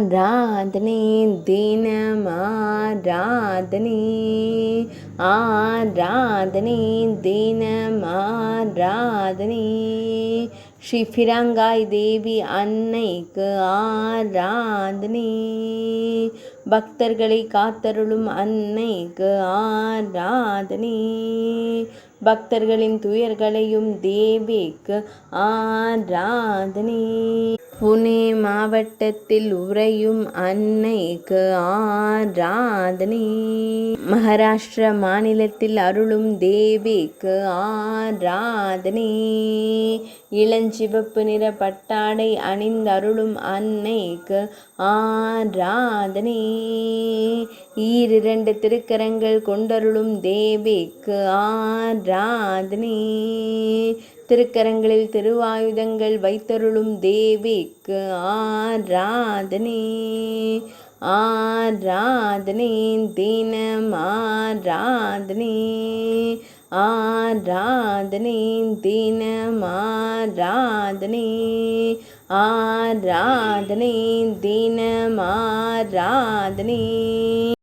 ஆராதனை தினம் ஆராதனை ஆராதனை தினம் ஆராதனை ஸ்ரீ பிராங்காய் தேவி அன்னைக்கு ஆராதனை பக்தர்களை காத்தருளும் அன்னைக்கு ஆராதனை பக்தர்களின் துயர்களையும் தேவிக்கு ஆராதனை புனே மாவட்டத்தில் உறையும் அன்னைக்கு ஆராதனை மகாராஷ்டிர மாநிலத்தில் அருளும் தேவிக்கு ஆராதனை இளஞ்சிவப்பு நிற பட்டாடை அணிந்தருளும் அன்னைக்கு ஆராதனை ஈரிரண்டு திருக்கரங்கள் கொண்டருளும் தேவிக்கு ஆராதனை திருக்கரங்களில் திருவாயுதங்கள் வைத்தருளும் தேவிக்கு ஆராதனை ஆராதனை தினம் ஆராதனை ஆராதனை தினம் ஆராதனை ஆராதனை தினம் ஆராதனை